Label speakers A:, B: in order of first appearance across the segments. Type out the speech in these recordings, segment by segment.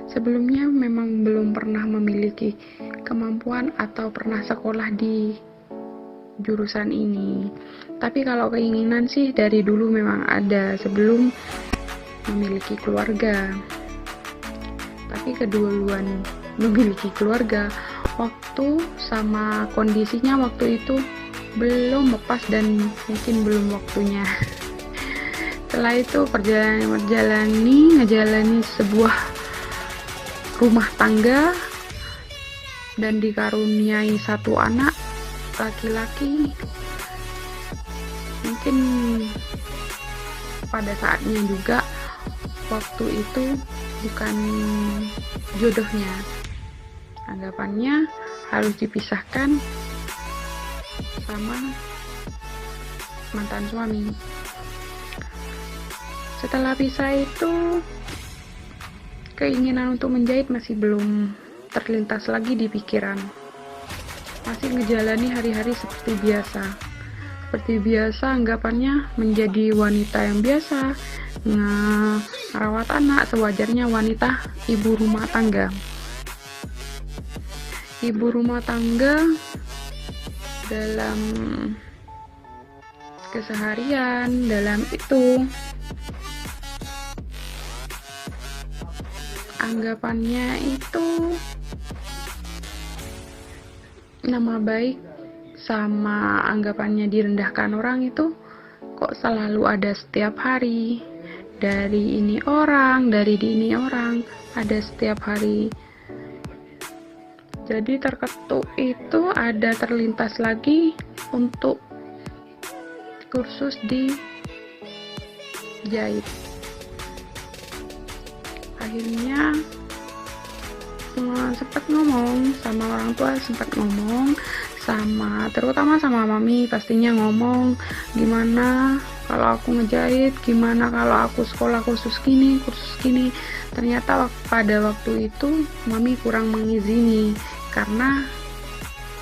A: Sebelumnya memang belum pernah memiliki kemampuan atau pernah sekolah di jurusan ini. Tapi kalau keinginan sih dari dulu memang ada sebelum memiliki keluarga. Tapi keduluan memiliki keluarga, waktu sama kondisinya waktu itu belum lepas dan mungkin belum waktunya. Setelah itu ngejalani sebuah rumah tangga dan dikaruniai satu anak laki-laki. Mungkin pada saatnya juga waktu itu bukan jodohnya. Anggapannya harus dipisahkan sama mantan suami. Setelah pisah itu keinginan untuk menjahit masih belum terlintas lagi di pikiran. Masih ngejalani hari-hari seperti biasa. Seperti biasa anggapannya menjadi wanita yang biasa, ngerawat anak sewajarnya wanita ibu rumah tangga. Ibu rumah tangga dalam keseharian, dalam itu anggapannya itu nama baik sama anggapannya direndahkan orang itu kok selalu ada setiap hari. Dari ini orang, dari ini orang, ada setiap hari. Jadi terketuk itu ada terlintas lagi untuk kursus di jahit. Akhirnya sempat ngomong sama orang tua, sempat ngomong sama terutama sama mami, pastinya ngomong gimana kalau aku ngejahit, gimana kalau aku sekolah kursus gini. Ternyata pada waktu itu mami kurang mengizini karena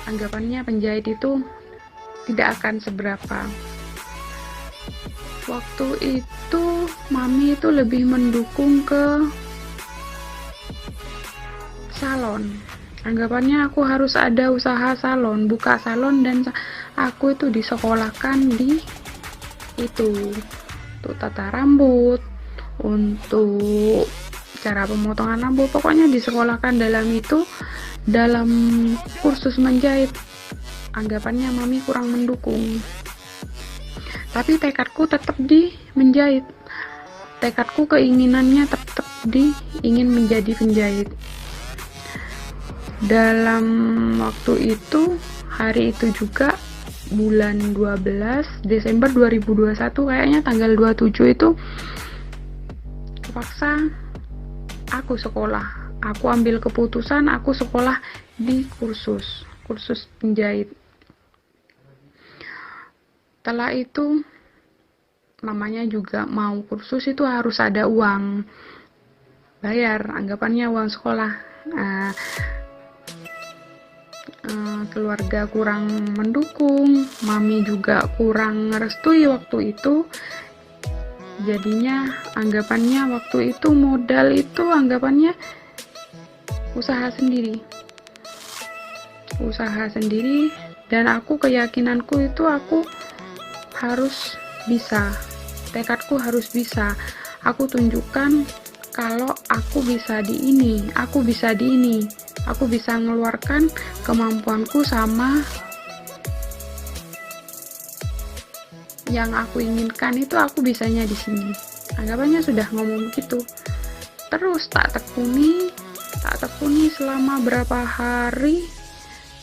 A: anggapannya penjahit itu tidak akan seberapa. Waktu itu mami itu lebih mendukung ke salon. Anggapannya aku harus ada usaha salon, buka salon, dan aku itu disekolahkan di itu untuk tata rambut, untuk cara pemotongan rambut, pokoknya disekolahkan dalam itu, dalam kursus menjahit. Anggapannya mami kurang mendukung, tapi tekadku tetap di menjahit. Tekadku, keinginannya tetap ingin menjadi penjahit. Dalam waktu itu, hari itu juga bulan 12 Desember 2021, kayaknya tanggal 27 itu terpaksa aku sekolah. Aku ambil keputusan aku sekolah di kursus penjahit. Setelah itu namanya juga mau kursus itu harus ada uang bayar, anggapannya uang sekolah. Keluarga kurang mendukung, mami juga kurang merestui waktu itu. Jadinya anggapannya waktu itu modal itu anggapannya usaha sendiri, dan aku keyakinanku itu aku harus bisa, tekadku harus bisa. Aku tunjukkan kalau aku bisa di ini, aku bisa mengeluarkan kemampuanku sama yang aku inginkan itu, aku bisanya di sini. Anggapannya sudah ngomong gitu. Terus tak tekuni selama berapa hari,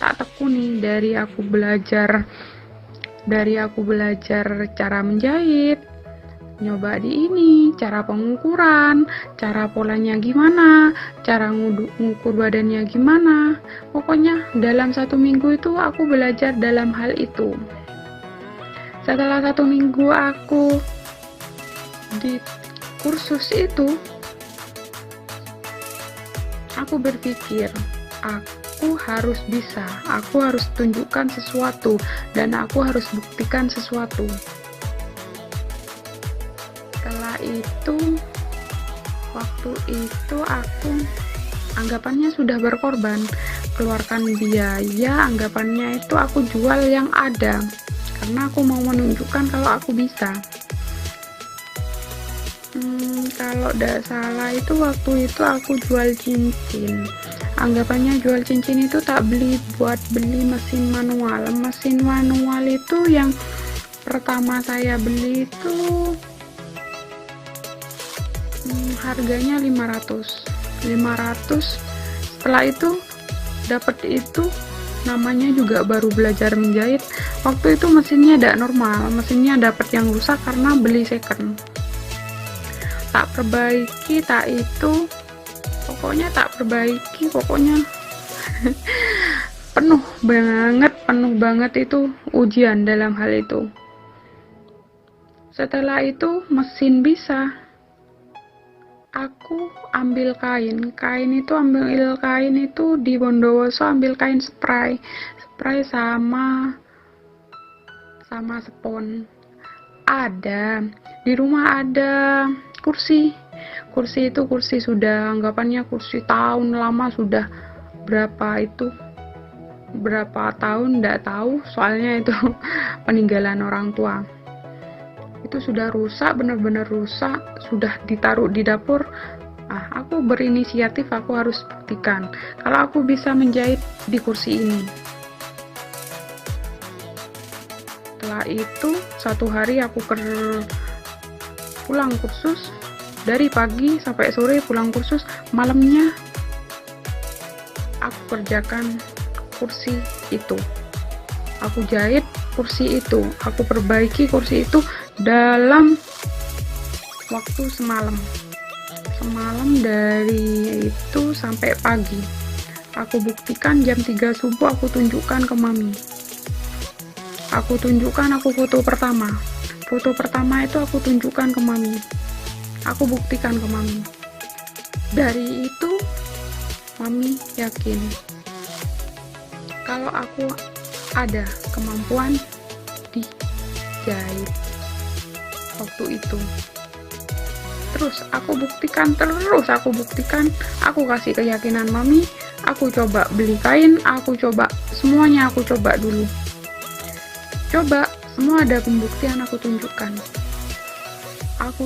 A: tak tekuni. Dari aku belajar cara menjahit, nyoba di ini, cara pengukuran, cara polanya gimana, cara ngukur badannya gimana. Pokoknya dalam 1 minggu itu aku belajar dalam hal itu. Setelah 1 minggu aku di kursus itu, aku berpikir aku harus bisa, aku harus tunjukkan sesuatu, dan aku harus buktikan sesuatu. Setelah itu, waktu itu aku anggapannya sudah berkorban, keluarkan biaya, anggapannya itu aku jual yang ada, karena aku mau menunjukkan kalau aku bisa. Kalau tidak salah itu waktu itu aku jual cincin, anggapannya jual cincin itu tak beli buat beli mesin manual. Mesin manual itu yang pertama saya beli itu harganya 500. Setelah itu dapat itu, namanya juga baru belajar menjahit. Waktu itu mesinnya tidak normal, mesinnya dapat yang rusak karena beli second. Tak perbaiki, tak itu, pokoknya tak perbaiki, pokoknya penuh banget itu ujian dalam hal itu. Setelah itu mesin bisa, aku ambil kain itu di Bondowoso, ambil kain spray sama spons. Ada di rumah, ada kursi itu kursi sudah anggapannya kursi tahun lama, sudah berapa tahun nggak tahu, soalnya itu peninggalan orang tua. Itu sudah rusak, benar-benar rusak, sudah ditaruh di dapur. Aku berinisiatif, aku harus buktikan kalau aku bisa menjahit di kursi ini. Setelah itu satu hari aku pulang kursus, dari pagi sampai sore pulang kursus, malamnya aku kerjakan kursi itu, aku jahit kursi itu, aku perbaiki kursi itu dalam waktu semalam dari itu sampai pagi. Aku buktikan jam 3 subuh, aku tunjukkan ke mami, aku foto pertama itu aku tunjukkan ke mami, aku buktikan ke mami. Dari itu mami yakin kalau aku ada kemampuan di jahit waktu itu. Terus aku buktikan, aku kasih keyakinan mami, aku coba beli kain, aku coba semuanya, aku coba dulu, semua ada pembuktian, aku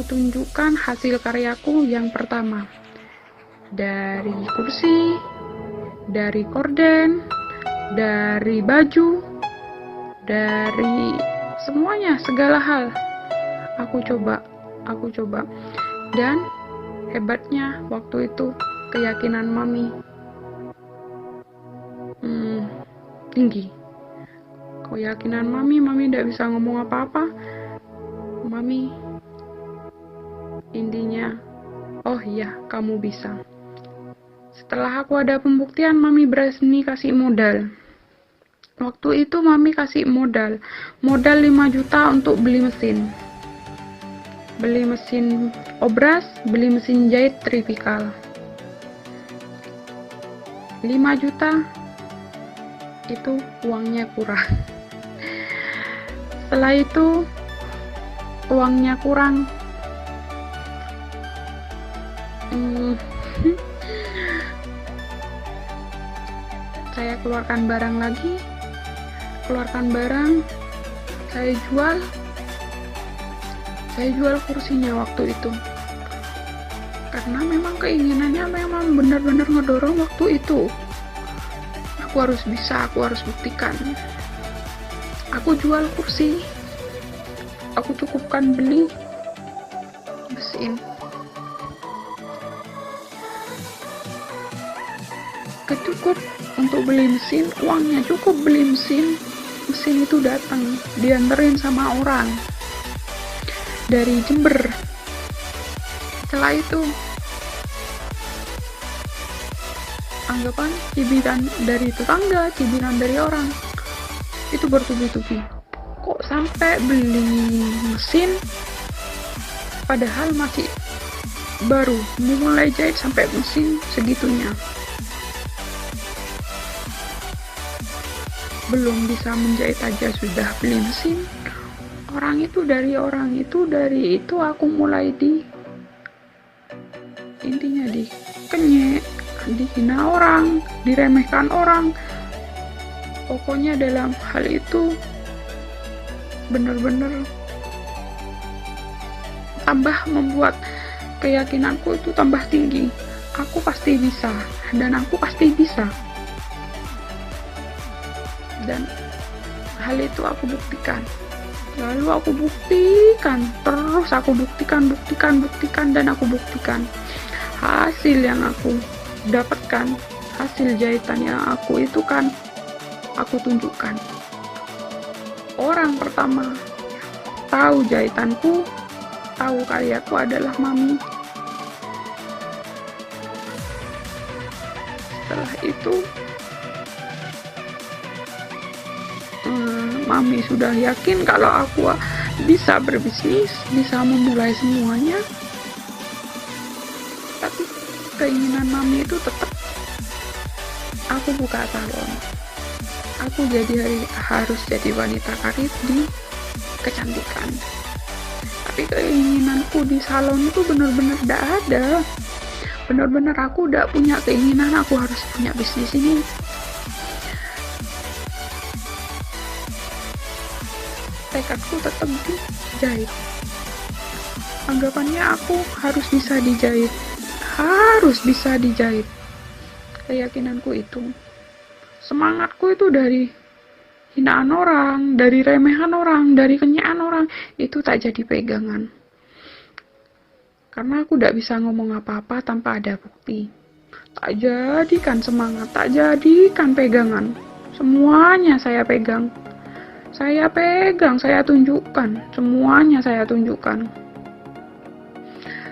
A: tunjukkan hasil karyaku yang pertama, dari kursi, dari korden, dari baju, dari semuanya, segala hal aku coba. Dan hebatnya waktu itu keyakinan mami tinggi. Keyakinan mami tidak bisa ngomong apa-apa. Mami intinya, oh iya kamu bisa. Setelah aku ada pembuktian, mami berani kasih modal. Waktu itu mami kasih modal 5 juta untuk beli mesin obras, beli mesin jahit tripikal. 5 juta itu uangnya kurang. Setelah itu uangnya kurang, saya keluarkan barang, saya jual kursinya waktu itu, karena memang keinginannya memang benar-benar ngedorong waktu itu. Aku harus bisa, aku harus buktikan. Aku jual kursi, aku cukupkan beli mesin. Cukup untuk beli mesin, uangnya cukup beli mesin itu datang, dianterin sama orang dari Jember. Setelah itu anggapan cibiran dari tetangga, cibiran dari orang, itu bertubi-tubi, kok sampai beli mesin padahal masih baru mulai jahit sampai mesin segitunya, belum bisa menjahit aja sudah beli mesin. Orang itu aku mulai intinya dikenyek, dihina orang, diremehkan orang. Pokoknya dalam hal itu benar-benar tambah membuat keyakinanku itu tambah tinggi. Aku pasti bisa, dan aku pasti bisa. Dan hal itu aku buktikan. Lalu aku buktikan, terus aku buktikan, dan aku buktikan. Hasil yang aku dapatkan, hasil jahitan yang aku itu kan, aku tunjukkan. Orang pertama tahu jahitanku, tahu karyaku adalah Mami. Setelah itu Mami sudah yakin kalau aku bisa berbisnis, bisa memulai semuanya. Tapi keinginan Mami itu tetap aku buka salon. Aku harus jadi wanita karir di kecantikan. Tapi keinginanku di salon itu benar-benar tidak ada. Benar-benar aku tidak punya keinginan aku harus punya bisnis ini. Tekadku tetap dijahit. Anggapannya aku harus bisa dijahit. Harus bisa dijahit. Keyakinanku itu. Semangatku itu dari hinaan orang, dari remehan orang, dari kenyaan orang. Itu tak jadi pegangan. Karena aku tidak bisa ngomong apa-apa tanpa ada bukti. Tak jadikan semangat, tak jadikan pegangan. Semuanya saya pegang. Saya pegang, saya tunjukkan. Semuanya saya tunjukkan.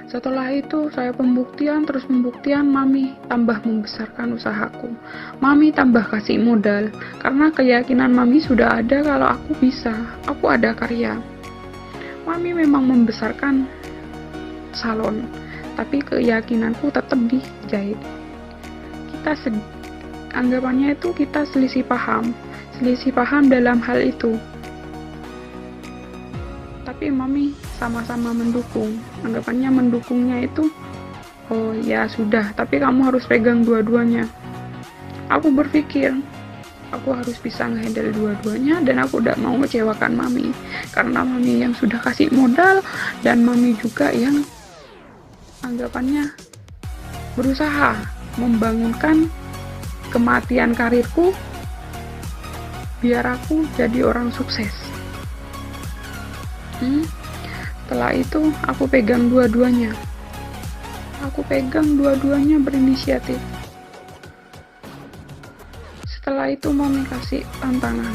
A: Setelah itu saya pembuktian, terus pembuktian. Mami tambah membesarkan usahaku. Mami tambah kasih modal. Karena keyakinan Mami sudah ada kalau aku bisa. Aku ada karya. Mami memang membesarkan salon. Tapi keyakinanku tetap dijahit. Anggapannya itu kita selisih paham dalam hal itu. Tapi Mami sama-sama mendukung. Anggapannya mendukungnya itu, oh ya sudah, tapi kamu harus pegang dua-duanya. Aku berpikir aku harus bisa ngehandle dua-duanya, dan aku tidak mau mengecewakan Mami, karena Mami yang sudah kasih modal, dan Mami juga yang anggapannya berusaha membangunkan kematian karirku biar aku jadi orang sukses. Setelah itu aku pegang dua-duanya. Berinisiatif. Setelah itu Mami kasih tantangan.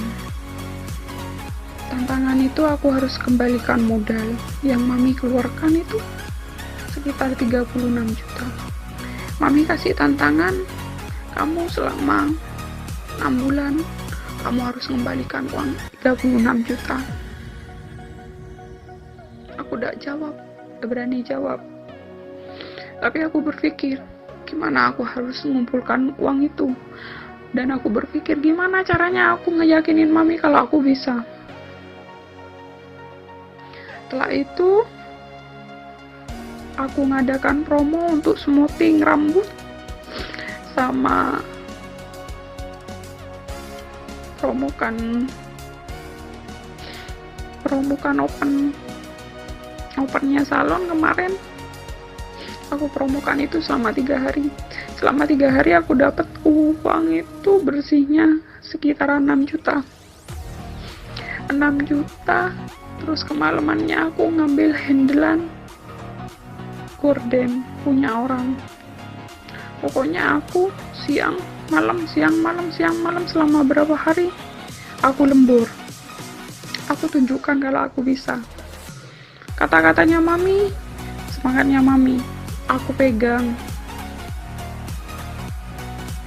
A: Tantangan itu aku harus kembalikan modal yang Mami keluarkan itu sekitar 36 juta. Mami kasih tantangan, kamu selama 6 bulan kamu harus kembalikan uang 36 juta. Aku tidak berani jawab. Tapi aku berpikir, gimana aku harus mengumpulkan uang itu? Dan aku berpikir, gimana caranya aku ngeyakinin Mami kalau aku bisa? Setelah itu, aku ngadakan promo untuk smoothing rambut sama promokan opennya salon kemarin. Aku promokan itu selama 3 hari. Selama 3 hari aku dapat uang itu bersihnya sekitar 6 juta. 6 juta. Terus kemalamannya aku ngambil handelan gorden punya orang. Pokoknya aku siang malam selama berapa hari aku lembur. Aku tunjukkan kalau aku bisa. Kata-katanya Mami, semangatnya Mami, aku pegang.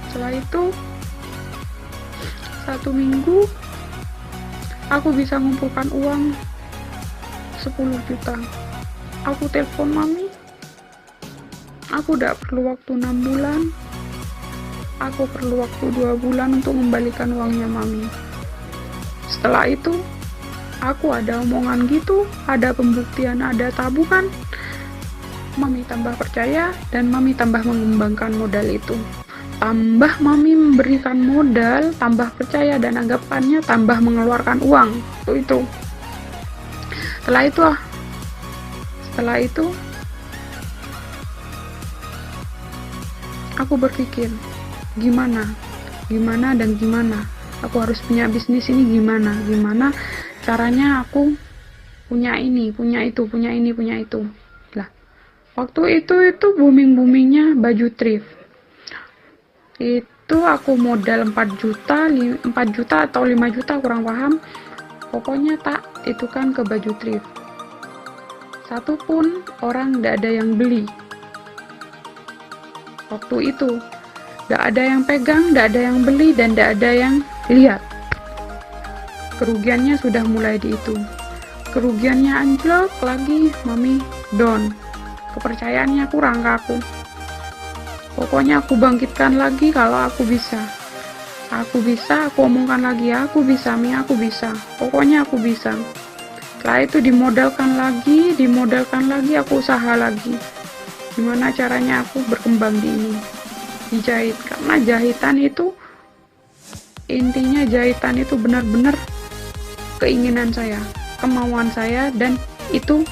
A: Setelah itu 1 minggu aku bisa mengumpulkan uang 10 juta. Aku telepon Mami, aku tidak perlu waktu 6 bulan, aku perlu waktu 2 bulan untuk membalikan uangnya Mami. Setelah itu aku ada omongan gitu, ada pembuktian, ada tabungan. Mami tambah percaya dan Mami tambah mengembangkan modal itu. tambah mami memberikan modal, tambah percaya dan anggapannya, tambah mengeluarkan uang. Itu. Setelah itu aku berpikir, gimana aku harus punya bisnis ini, gimana caranya aku punya ini, punya itu. Lah, waktu itu boomingnya baju thrift. Itu aku modal 4 juta atau 5 juta, kurang paham. Pokoknya itu kan ke baju thrift. Satu pun orang tidak ada yang beli. Waktu itu tidak ada yang pegang, tidak ada yang beli, dan tidak ada yang lihat. Kerugiannya sudah mulai di itu. Kerugiannya anjlok lagi, mami down. Kepercayaannya kurang ke aku. Pokoknya aku bangkitkan lagi kalau aku bisa. Aku omongkan lagi, aku bisa, Mi, aku bisa. Pokoknya aku bisa. Setelah itu dimodalkan lagi, aku usaha lagi. Gimana caranya aku berkembang di ini? Dijahit, karena intinya jahitan itu benar-benar keinginan saya, kemauan saya, dan itu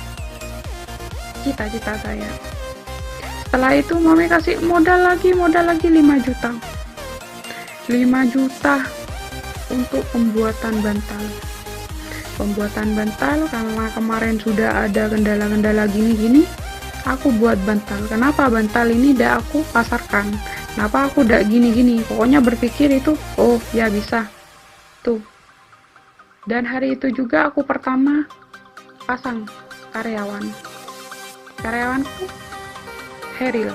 A: cita-cita saya. Setelah itu mami kasih modal lagi 5 juta. 5 juta untuk pembuatan bantal. Karena kemarin sudah ada kendala-kendala gini, aku buat bantal. Kenapa bantal ini tidak aku pasarkan? Kenapa aku tidak gini? Pokoknya berpikir itu, oh ya bisa. Tuh. Dan hari itu juga aku pertama pasang karyawanku Heril.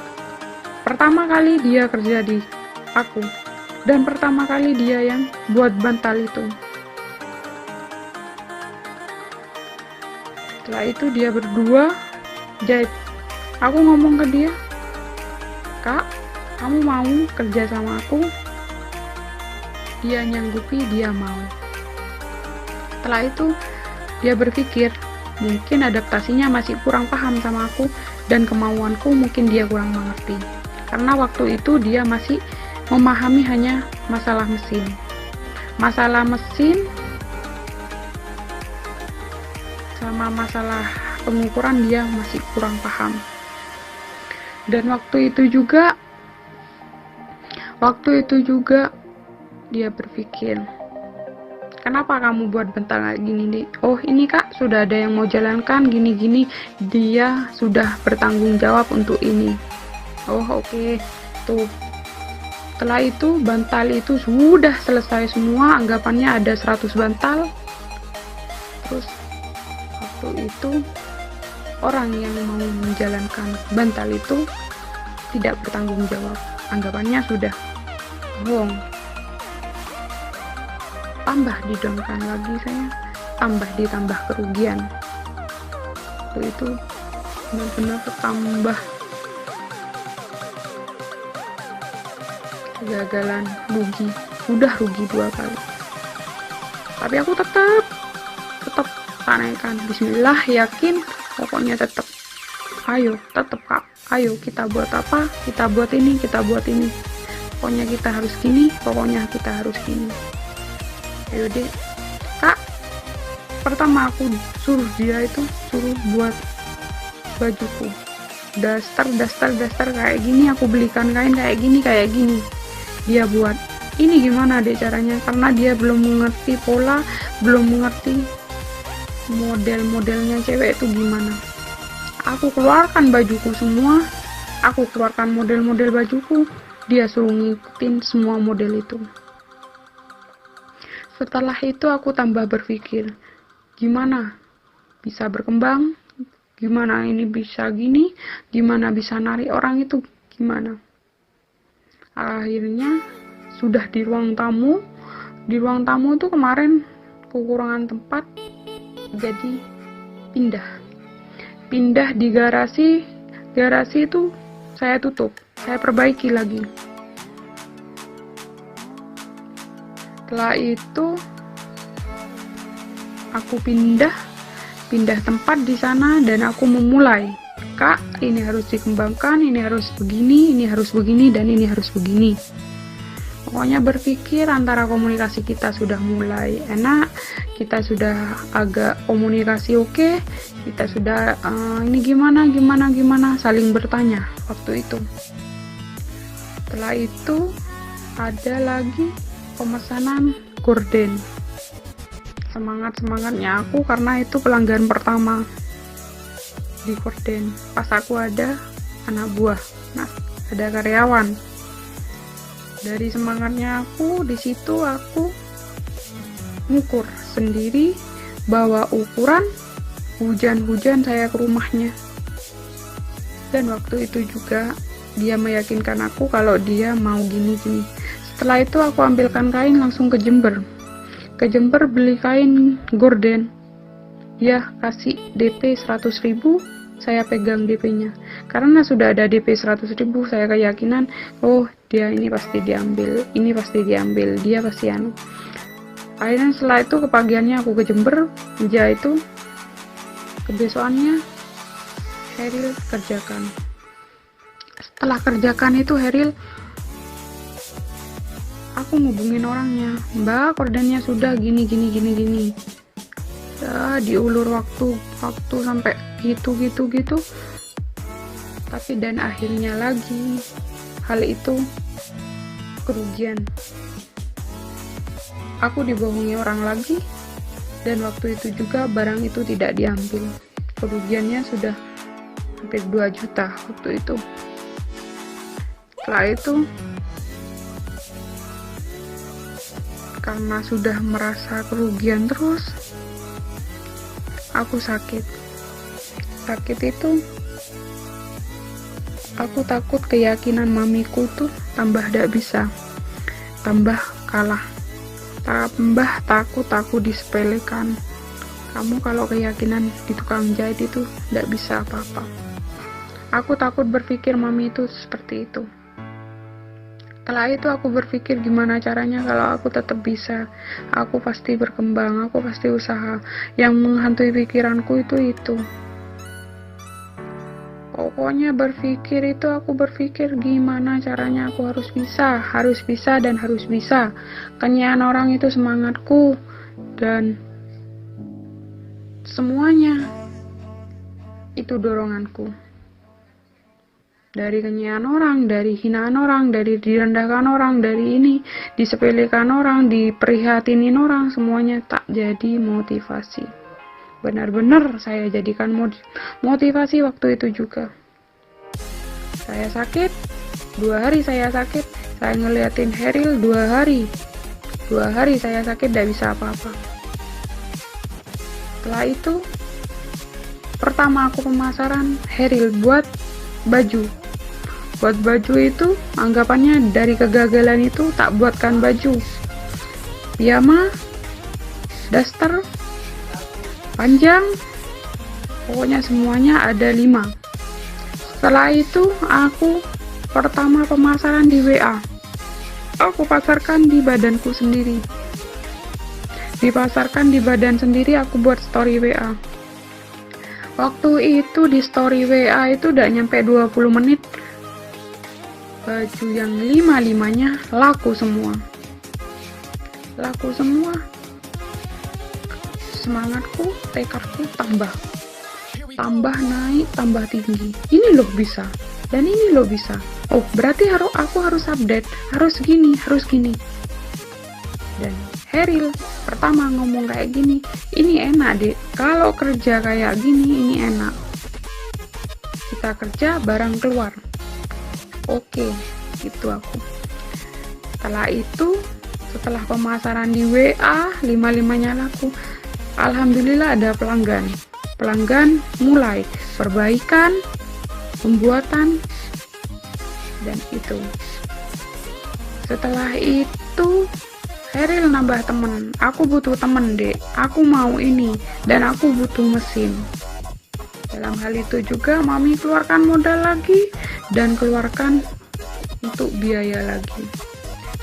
A: Pertama kali dia kerja di aku, dan pertama kali dia yang buat bantal itu. Setelah itu dia berdua jahit. Aku ngomong ke dia, Kak, kamu mau kerja sama aku? Dia nyanggupi, dia mau. Setelah itu dia berpikir, mungkin adaptasinya masih kurang paham sama aku, dan kemauanku mungkin dia kurang mengerti. Karena waktu itu dia masih memahami hanya masalah mesin sama masalah pengukuran, dia masih kurang paham. Dan waktu itu juga dia berpikir, kenapa kamu buat bantal kayak gini, Dik? Oh, ini Kak, sudah ada yang mau jalankan gini-gini, dia sudah bertanggung jawab untuk ini. Oh, oke. Tuh. Setelah itu bantal itu sudah selesai semua, anggapannya ada 100 bantal. Terus waktu itu orang yang mau menjalankan bantal itu tidak bertanggung jawab, anggapannya sudah bohong. Tambah didongkan lagi saya, ditambah kerugian. Itu benar-benar tambah kegagalan, udah rugi 2 kali. Tapi aku tetap naikkan, bismillah, yakin, pokoknya tetap Kak, ayo kita buat apa, kita buat ini, pokoknya kita harus gini, ayo deh Kak. Pertama aku suruh buat bajuku, daster kayak gini, aku belikan kain kayak gini, dia buat. Ini gimana deh caranya, karena dia belum mengerti pola, belum mengerti model-modelnya cewek itu gimana. Aku keluarkan bajuku semua, aku keluarkan model-model bajuku, dia suruh ngikutin semua model itu. Setelah itu aku tambah berpikir, gimana bisa berkembang, gimana ini bisa gini, gimana bisa narik orang itu, gimana. Akhirnya sudah di ruang tamu itu kemarin kekurangan tempat, jadi pindah di garasi itu saya tutup, saya perbaiki lagi. Setelah itu aku pindah tempat di sana, dan aku memulai Kak, ini harus dikembangkan, ini harus begini, dan ini harus begini. Pokoknya berpikir antara komunikasi kita sudah mulai enak, kita sudah agak komunikasi oke, kita sudah ini gimana, saling bertanya waktu itu. Setelah itu ada lagi pemesanan gorden. Semangatnya aku karena itu pelanggan pertama di gorden. Pas aku ada anak buah, ada karyawan. Dari semangatnya aku, di situ aku ngukur sendiri, bawa ukuran, hujan-hujan saya ke rumahnya. Dan waktu itu juga dia meyakinkan aku kalau dia mau gini-gini. Setelah itu aku ambilkan kain langsung ke Jember. Ke Jember beli kain gorden. Dia kasih DP 100.000, saya pegang DP-nya. Karena sudah ada DP 100.000, saya keyakinan, oh dia ini pasti diambil, dia pasti anu. Akhirnya setelah itu kepagiannya aku ke Jember, itu kebesokannya Heril kerjakan. Setelah kerjakan itu Heril, aku ngubungin orangnya, Mbak, kordennya sudah gini. Ya, diulur waktu sampai gitu. Tapi dan akhirnya lagi hal itu kerugian. Aku dibohongi orang lagi, dan waktu itu juga barang itu tidak diambil. Kerugiannya sudah hampir 2 juta waktu itu. Setelah itu, karena sudah merasa kerugian terus, aku sakit itu aku takut keyakinan mamiku tuh tambah tidak bisa, tambah kalah, tambah takut aku disepelekan. Kamu kalau keyakinan di tukang jahit itu tidak bisa apa-apa. Aku takut berpikir mami itu seperti itu. Setelah itu aku berpikir gimana caranya kalau aku tetap bisa. Aku pasti berkembang, aku pasti usaha. Yang menghantui pikiranku itu. Pokoknya aku berpikir gimana caranya aku harus bisa dan harus bisa. Kenyaan orang itu semangatku, dan semuanya itu doronganku. Dari kenyaan orang, dari hinaan orang, dari direndahkan orang, dari ini, disepelekan orang, diprihatinin orang, semuanya tak jadi motivasi. Benar-benar saya jadikan motivasi waktu itu juga. Saya sakit, 2 hari saya sakit, saya ngeliatin Heril 2 hari saya sakit, tidak bisa apa-apa. Setelah itu, pertama aku pemasaran Heril buat baju itu anggapannya dari kegagalan itu tak buatkan baju, piyama, daster, panjang, pokoknya semuanya ada 5. Setelah itu aku pertama pemasaran di WA, aku pasarkan di badanku sendiri, aku buat story WA. Waktu itu di story WA itu udah nyampe 20 menit, baju yang 5-5-nya laku semua. Semangatku, tekadku tambah naik, tambah tinggi. Ini loh bisa, dan ini loh bisa. Oh, berarti aku harus update, harus gini. Dan Heril pertama ngomong kayak gini, ini enak deh, kalau kerja kayak gini ini enak, kita kerja barang keluar. Oke, gitu aku. Setelah pemasaran di WA 5-5-nya laku, alhamdulillah ada pelanggan mulai perbaikan, pembuatan, dan itu. Setelah itu Heril nambah temen, aku butuh temen dek, aku mau ini, dan aku butuh mesin. Dalam hal itu juga mami keluarkan modal lagi, dan keluarkan untuk biaya lagi.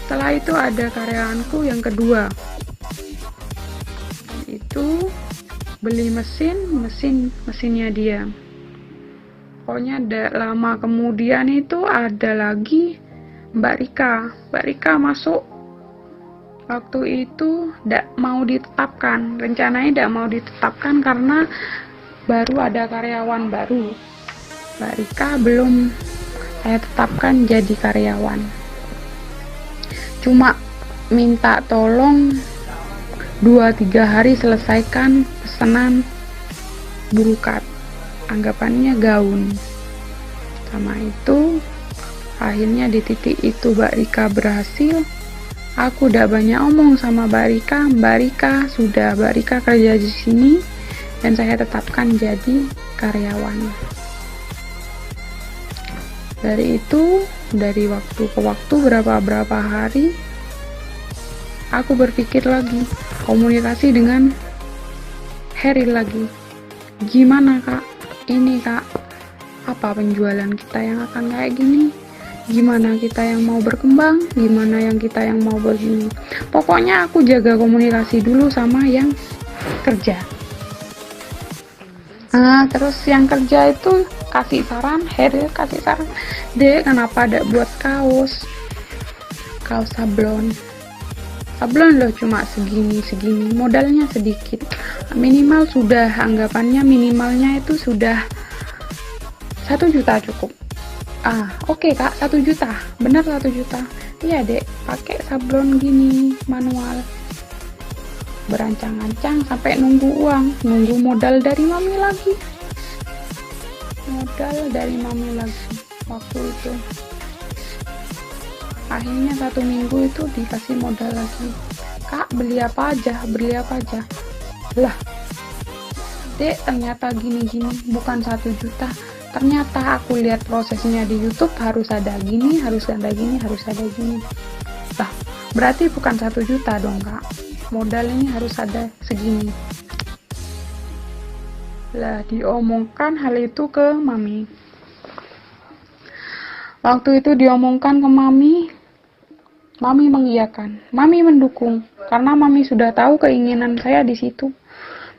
A: Setelah itu ada karyawanku yang kedua, itu beli mesinnya dia. Pokoknya lama kemudian itu ada lagi Mbak Rika masuk. Waktu itu tidak mau ditetapkan, rencananya tidak mau ditetapkan karena baru ada karyawan baru. Mbak Rika belum saya tetapkan jadi karyawan, cuma minta tolong 2-3 hari selesaikan pesanan burukat, anggapannya gaun. Sama itu akhirnya di titik itu Mbak Rika berhasil. Aku udah banyak omong sama Mbak Rika kerja di sini dan saya tetapkan jadi karyawan. Dari itu, dari waktu ke waktu berapa hari, aku berpikir lagi, komunikasi dengan Heril lagi. Gimana kak? Ini kak, apa penjualan kita yang akan kayak gini? Gimana kita yang mau berkembang, gimana yang kita yang mau begini. Pokoknya aku jaga komunikasi dulu sama yang kerja. Nah, terus yang kerja itu kasih saran, Heril kasih saran, Dek kenapa ada buat kaos sablon loh cuma segini, modalnya sedikit, minimal sudah, anggapannya minimalnya itu sudah 1 juta cukup. Oke kak, 1 juta, benar 1 juta. Iya dek, pakai sablon gini manual, berancang-ancang sampai nunggu modal dari mami lagi, waktu itu. Akhirnya 1 minggu itu dikasih modal lagi, kak beli apa aja. Lah dek, ternyata gini bukan 1 juta. Ternyata aku lihat prosesnya di YouTube harus ada gini. Lah, berarti bukan 1 juta dong kak. Modal ini harus ada segini. Lah, diomongkan hal itu ke mami. Waktu itu diomongkan ke mami mengiyakan, mami mendukung, karena mami sudah tahu keinginan saya di situ.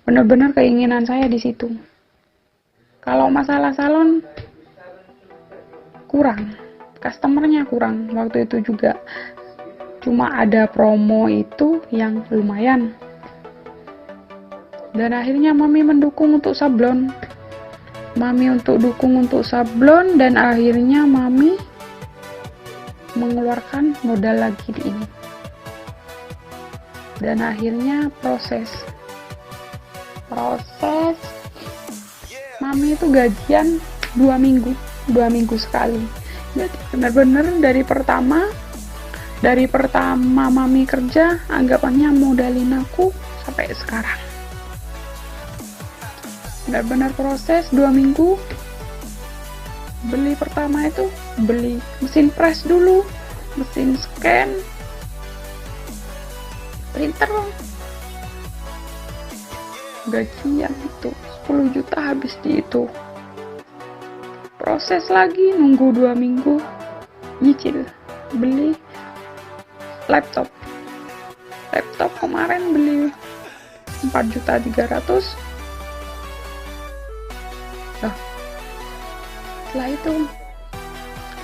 A: Benar-benar keinginan saya di situ. Kalau masalah salon kurang, customernya kurang waktu itu juga. Cuma ada promo itu yang lumayan. Dan akhirnya mami mendukung untuk sablon. Dan akhirnya mami mengeluarkan modal lagi di ini. Dan akhirnya proses mami itu gajian 2 minggu sekali. Jadi benar-benar dari pertama mami kerja, anggapannya modalin aku sampai sekarang. Benar-benar proses 2 minggu. Pertama itu beli mesin press dulu, mesin scan, printer. Gajian itu 10 juta habis di itu. Proses lagi, nunggu 2 minggu, nyicil, beli laptop kemarin beli 4.300.000. Nah, setelah itu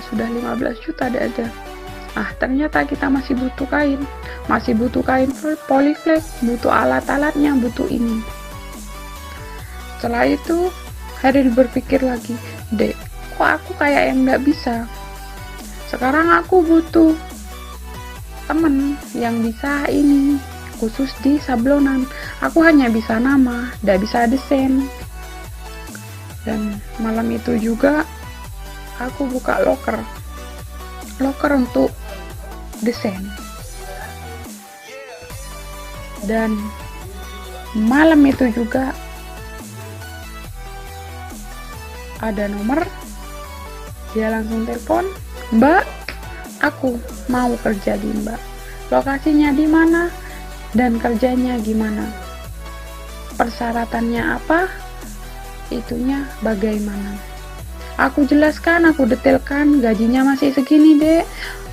A: sudah 15 juta ada. Ternyata kita masih butuh kain polyflex, butuh alat-alatnya, butuh ini. Setelah itu Heril berpikir lagi, Dek, kok aku kayak yang nggak bisa. Sekarang aku butuh temen yang bisa ini, khusus di sablonan. Aku hanya bisa nama, nggak bisa desain. Dan malam itu juga aku buka loker untuk desain. Dan malam itu juga ada nomor, dia langsung telepon, Mbak, aku mau kerja di Mbak. Lokasinya di mana dan kerjanya gimana? Persyaratannya apa? Itunya bagaimana? Aku jelaskan, aku detailkan, gajinya masih segini dek,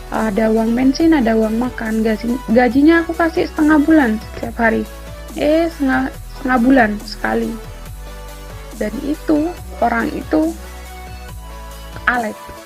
A: ada uang bensin, ada uang makan, gajinya aku kasih setengah bulan setiap hari, setengah bulan sekali. Dan itu orang itu Alek.